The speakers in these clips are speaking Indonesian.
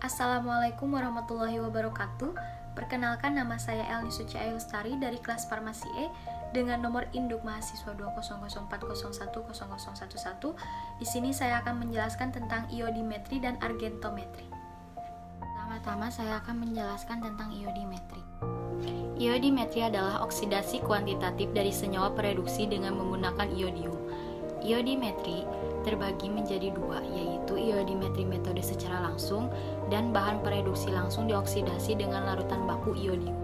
Assalamualaikum warahmatullahi wabarakatuh. Perkenalkan, nama saya Elni Suci Ayu Lestari dari kelas Farmasi E dengan nomor induk mahasiswa 20040010011. Di sini saya akan menjelaskan tentang iodimetri dan argentometri. Pertama-tama saya akan menjelaskan tentang iodimetri. Iodimetri adalah oksidasi kuantitatif dari senyawa pereduksi dengan menggunakan iodium. Iodimetri terbagi menjadi dua, yaitu iodimetri metode secara langsung dan bahan pereduksi langsung dioksidasi dengan larutan baku iodium.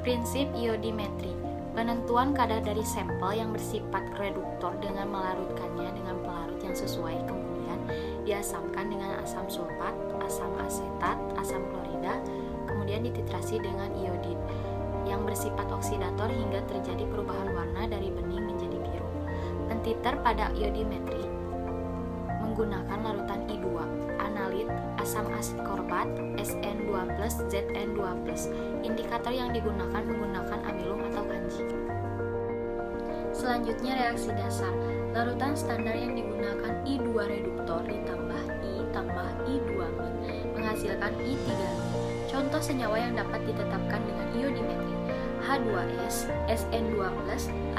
Prinsip iodimetri: penentuan kadar dari sampel yang bersifat reduktor dengan melarutkannya dengan pelarut yang sesuai, kemudian diasamkan dengan asam sulfat, asam asetat, asam klorida, kemudian dititrasi dengan iodin yang bersifat oksidator hingga terjadi perubahan warna dari bening menjadi biru. Pentiter pada iodimetri menggunakan larutan I2, analit, asam asid korbat, SN2+, ZN2+. Indikator yang digunakan menggunakan amilum atau kanji. Selanjutnya reaksi dasar. Larutan standar yang digunakan I2 reduktor ditambah I tambah I2- menghasilkan I3-. Contoh senyawa yang dapat ditetapkan dengan iodimetri: H2S, SN2+,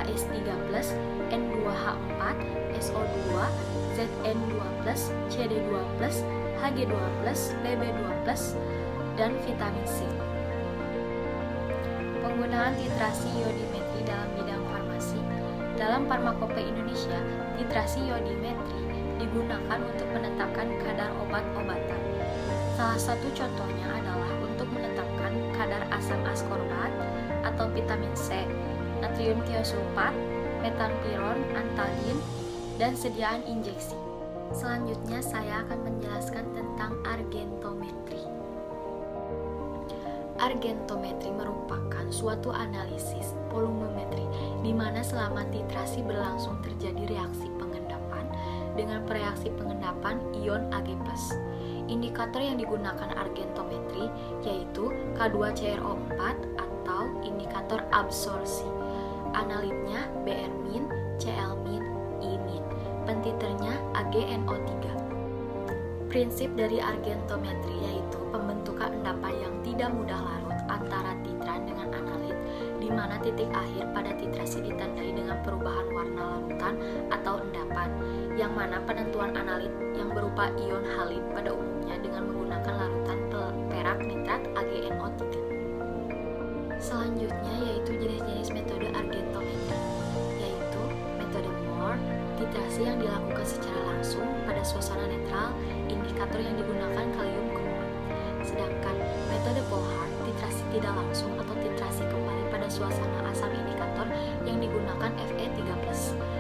AS3+, N2H4, SO2, Zn2+, Cd2+, Hg2+, Pb2+, dan vitamin C. Penggunaan titrasi iodimetri dalam bidang farmasi. Dalam Farmakope Indonesia, titrasi iodimetri digunakan untuk menetapkan kadar obat-obatan. Salah satu contohnya adalah untuk menetapkan kadar asam askorbat atau vitamin C, natrium tiosulfat, metampiron, antagin, dan sediaan injeksi. Selanjutnya saya akan menjelaskan tentang argentometri. Argentometri merupakan suatu analisis volumemetri di mana selama titrasi berlangsung terjadi reaksi pengendapan dengan reaksi pengendapan ion Ag+. Indikator yang digunakan argentometri yaitu K2CrO4 atau indikator absorpsi. Analitnya Br-, Cl-, I-. Pentiternya AgNO3. Prinsip dari argentometri yaitu pembentukan endapan yang tidak mudah larut antara titran dengan analit, di mana titik akhir pada titrasi ditandai dengan perubahan warna larutan atau endapan, yang mana penentuan analit yang berupa ion halid pada umumnya dengan menggunakan larutan perak nitrat AgNO3. Selanjutnya yaitu jenis-jenis metode argentometri, yaitu metode Moore, titrasi yang dilakukan secara langsung pada suasana netral, indikator yang digunakan kalium kromat. Sedangkan metode Polhard, titrasi tidak langsung atau titrasi kembali pada suasana asam, indikator yang digunakan Fe3+.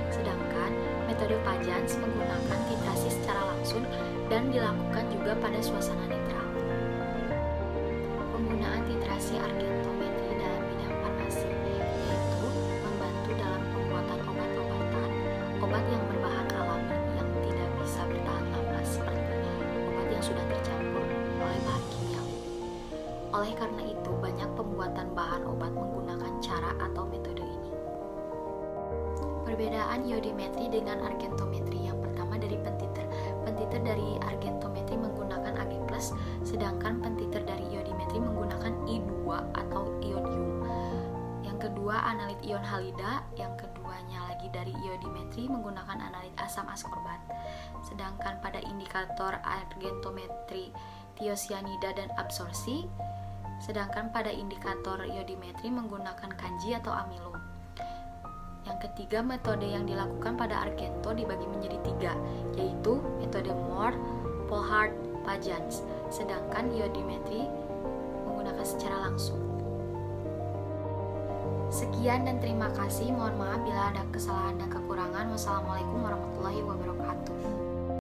Sedangkan metode Pajans menggunakan titrasi secara langsung dan dilakukan juga pada suasana netral. Penggunaan titrasi argentometri dalam bidang farmasi yaitu membantu dalam pembuatan obat-obatan, obat yang berbahan alami yang tidak bisa bertahan lama seperti obat yang sudah tercampur oleh bahan kimiawi. Oleh karena itu, banyak pembuatan bahan obat menggunakan cara atau metode ini. Perbedaan iodimetri dengan argentometri: yang pertama dari pentiter. Pentiter dari argentometri menggunakan Ag+, sedangkan pentiter dari iodimetri menggunakan I2 atau iodium. Yang kedua, analit ion halida. Yang keduanya lagi dari iodimetri menggunakan analit asam askorbat. Sedangkan pada indikator argentometri tiosianida dan absorpsi. Sedangkan pada indikator iodimetri menggunakan kanji atau amilum. Yang ketiga, metode yang dilakukan pada argento dibagi menjadi tiga, yaitu metode Moore, Polhard, Pajans. Sedangkan iodimetri menggunakan secara langsung. Sekian dan terima kasih. Mohon maaf bila ada kesalahan dan kekurangan. Wassalamualaikum warahmatullahi wabarakatuh.